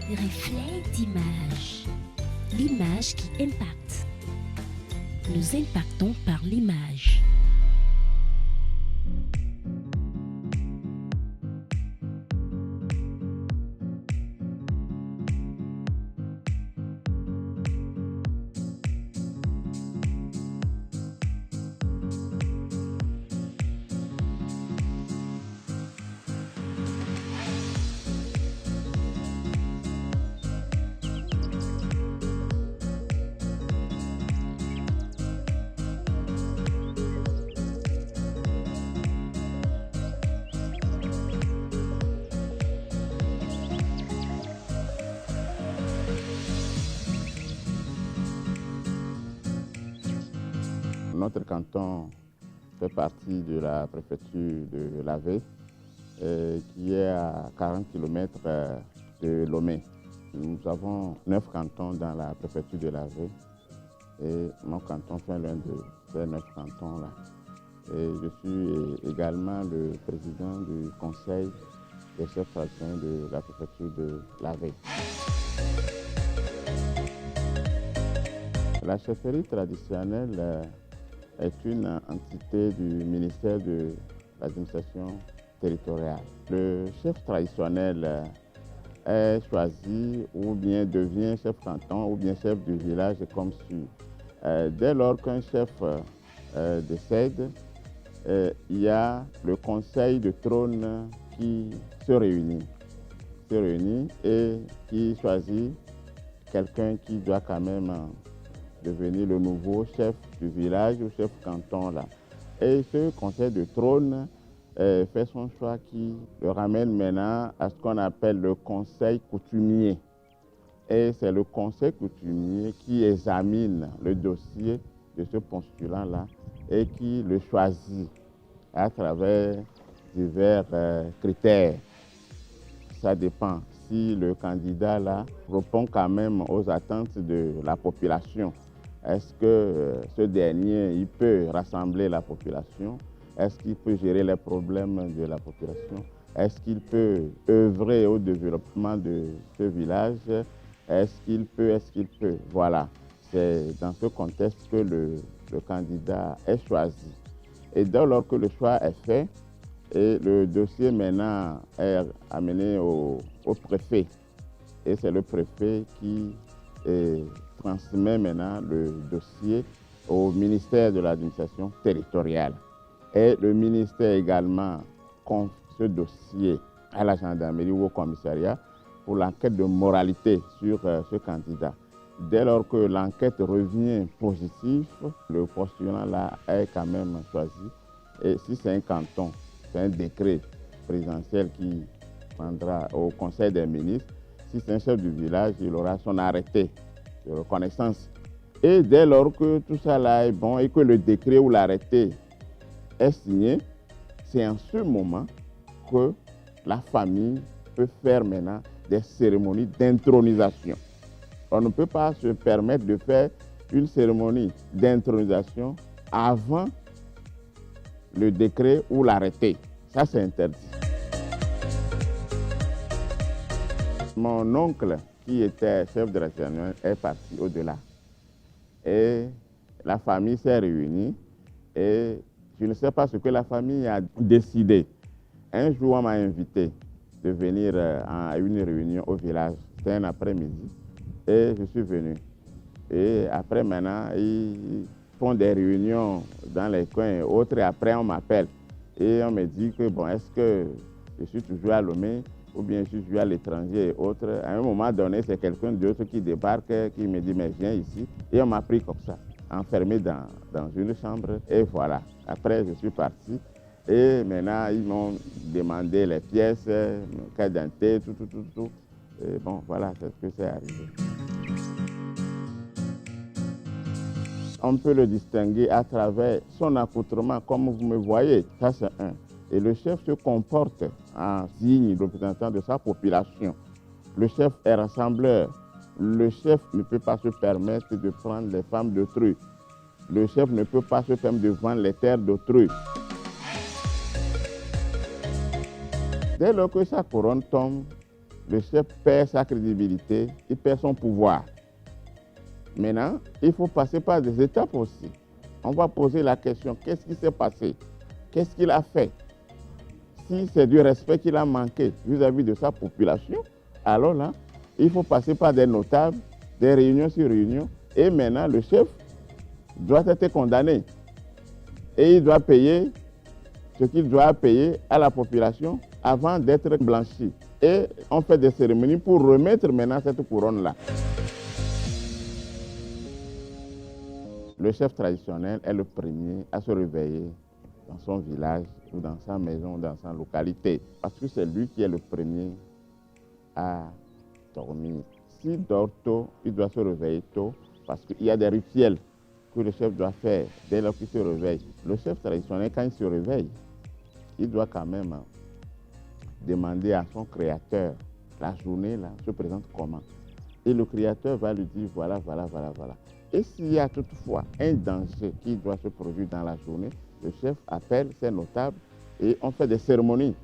Reflet d'image. L'image qui impacte. Nous impactons par l'image. Notre canton fait partie de la préfecture de Lavé, qui est à 40 km de Lomé. Nous avons 9 cantons dans la préfecture de Lavé et mon canton fait l'un de ces 9 cantons-là. Et je suis également le président du conseil des chefs traditionnels de la préfecture de Lavé. La chefferie traditionnelle est une entité du ministère de l'administration territoriale. Le chef traditionnel est choisi ou bien devient chef canton ou bien chef du village comme suit. Dès lors qu'un chef décède, il y a le conseil de trône qui se réunit et qui choisit quelqu'un qui doit quand même devenir le nouveau chef du village ou chef canton là. Et ce conseil de trône fait son choix qui le ramène maintenant à ce qu'on appelle le conseil coutumier. Et c'est le conseil coutumier qui examine le dossier de ce postulant-là et qui le choisit à travers divers critères. Ça dépend si le candidat là répond quand même aux attentes de la population. Est-ce que ce dernier il peut rassembler la population? Est-ce qu'il peut gérer les problèmes de la population? Est-ce qu'il peut œuvrer au développement de ce village? Est-ce qu'il peut? Voilà, c'est dans ce contexte que le candidat est choisi. Et dès lors que le choix est fait, et le dossier maintenant est amené au préfet. Et c'est le préfet qui transmet maintenant le dossier au ministère de l'administration territoriale. Et le ministère également confie ce dossier à la gendarmerie ou au commissariat pour l'enquête de moralité sur ce candidat. Dès lors que l'enquête revient positive, le postulant là est quand même choisi. Et si c'est un canton, c'est un décret présidentiel qui prendra au Conseil des ministres. Si c'est un chef du village, il aura son arrêté de reconnaissance. Et dès lors que tout ça là est bon et que le décret ou l'arrêté est signé, c'est en ce moment que la famille peut faire maintenant des cérémonies d'intronisation. On ne peut pas se permettre de faire une cérémonie d'intronisation avant le décret ou l'arrêté. Ça, c'est interdit. Mon oncle, qui était chef de la cérémonie, est parti au-delà. Et la famille s'est réunie et je ne sais pas ce que la famille a décidé. Un jour, on m'a invité de venir à une réunion au village. C'était un après-midi et je suis venu. Et après, maintenant, ils font des réunions dans les coins et autres. Et après, on m'appelle et on me dit que, bon, est-ce que je suis toujours à Lomé ou bien je suis toujours à l'étranger et autres. À un moment donné, c'est quelqu'un d'autre qui débarque, qui me dit, mais viens ici. Et on m'a pris comme ça, enfermé dans une chambre. Et voilà. Après, je suis parti. Et maintenant, ils m'ont demandé les pièces, carte d'identité, tout. Et bon, voilà, c'est ce que c'est arrivé. On peut le distinguer à travers son accoutrement, comme vous me voyez. Ça, c'est un. Et le chef se comporte en signe représentant de sa population. Le chef est rassembleur. Le chef ne peut pas se permettre de prendre les femmes d'autrui. Le chef ne peut pas se permettre de vendre les terres d'autrui. Dès lors que sa couronne tombe, le chef perd sa crédibilité, il perd son pouvoir. Maintenant, il faut passer par des étapes aussi. On va poser la question, qu'est-ce qui s'est passé? Qu'est-ce qu'il a fait? Si c'est du respect qu'il a manqué vis-à-vis de sa population, alors là, il faut passer par des notables, des réunions sur réunions, et maintenant le chef doit être condamné. Et il doit payer ce qu'il doit payer à la population avant d'être blanchi. Et on fait des cérémonies pour remettre maintenant cette couronne-là. Le chef traditionnel est le premier à se réveiller dans son village ou dans sa maison ou dans sa localité. Parce que c'est lui qui est le premier à dormir. S'il dort tôt, il doit se réveiller tôt parce qu'il y a des rituels que le chef doit faire dès lors qu'il se réveille. Le chef traditionnel, quand il se réveille, il doit quand même demander à son créateur, la journée là, se présente comment. Et le créateur va lui dire voilà, voilà, voilà, voilà. Et s'il y a toutefois un danger qui doit se produire dans la journée, le chef appelle ses notables et on fait des cérémonies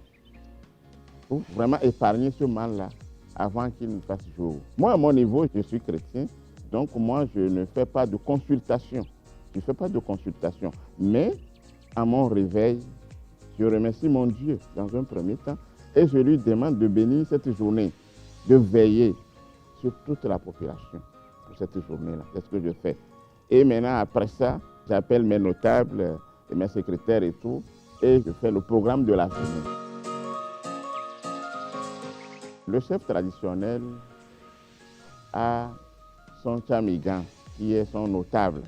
pour vraiment épargner ce mal-là avant qu'il ne fasse jour. Moi, à mon niveau, je suis chrétien, donc moi, je ne fais pas de consultation. Je ne fais pas de consultation. Mais à mon réveil, je remercie mon Dieu dans un premier temps et je lui demande de bénir cette journée, de veiller sur toute la population pour cette journée-là. C'est ce que je fais. Et maintenant, après ça, j'appelle mes notables et mes secrétaires et tout, et je fais le programme de la journée. Le chef traditionnel a son Tchamigan, qui est son notable,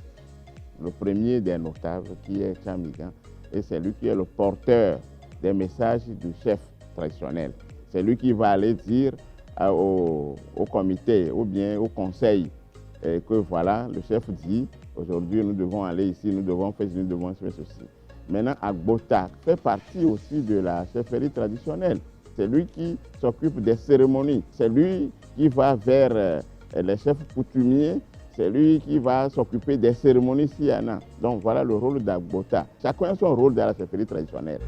le premier des notables, qui est Tchamigan, et c'est lui qui est le porteur des messages du chef traditionnel. C'est lui qui va aller dire au comité ou bien au conseil que voilà, le chef dit, aujourd'hui nous devons aller ici, nous devons faire ceci. Maintenant, Agbota fait partie aussi de la chefferie traditionnelle. C'est lui qui s'occupe des cérémonies, c'est lui qui va vers les chefs coutumiers, c'est lui qui va s'occuper des cérémonies s'il y en a. Donc voilà le rôle d'Agbota. Chacun a son rôle dans la chefferie traditionnelle.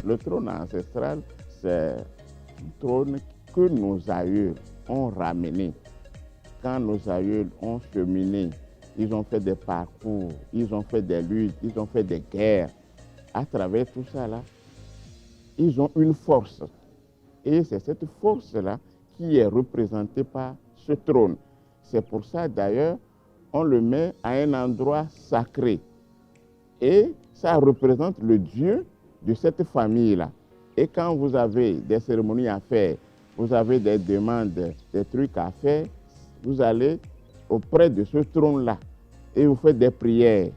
Le trône ancestral, c'est un trône que nos aïeux ont ramené. Quand nos aïeux ont cheminé, ils ont fait des parcours, ils ont fait des luttes, ils ont fait des guerres. À travers tout ça, là, ils ont une force. Et c'est cette force-là qui est représentée par ce trône. C'est pour ça, d'ailleurs, on le met à un endroit sacré. Et ça représente le Dieu de cette famille-là. Et quand vous avez des cérémonies à faire, vous avez des demandes, des trucs à faire, vous allez auprès de ce trône-là et vous faites des prières.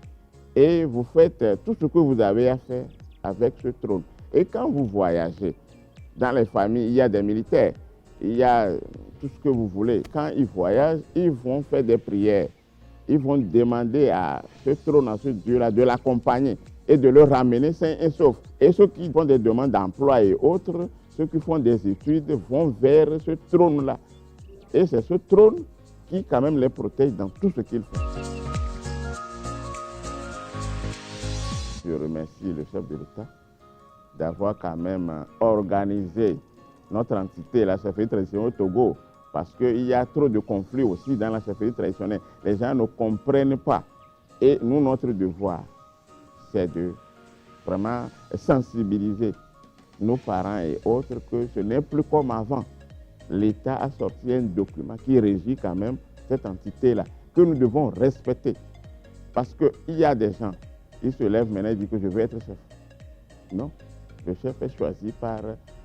Et vous faites tout ce que vous avez à faire avec ce trône. Et quand vous voyagez, dans les familles, il y a des militaires, il y a tout ce que vous voulez. Quand ils voyagent, ils vont faire des prières. Ils vont demander à ce trône, à ce Dieu-là, de l'accompagner et de le ramener sain et sauf. Et ceux qui font des demandes d'emploi et autres, ceux qui font des études vont vers ce trône-là. Et c'est ce trône qui quand même les protège dans tout ce qu'ils font. Je remercie le chef de l'État d'avoir quand même organisé notre entité, la chefferie traditionnelle au Togo, parce qu'il y a trop de conflits aussi dans la chefferie traditionnelle. Les gens ne comprennent pas. Et nous, notre devoir, c'est de vraiment sensibiliser nos parents et autres que ce n'est plus comme avant. L'État a sorti un document qui régit quand même cette entité-là, que nous devons respecter. Parce qu'il y a des gens, ils se lèvent maintenant et disent que je veux être chef. Non, le chef est choisi par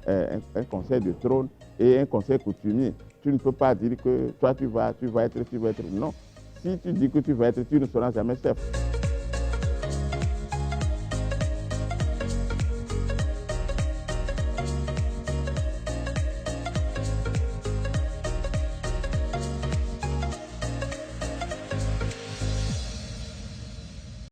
un conseil de trône et un conseil coutumier. Tu ne peux pas dire que toi tu vas être. Non, si tu dis que tu vas être, tu ne seras jamais chef.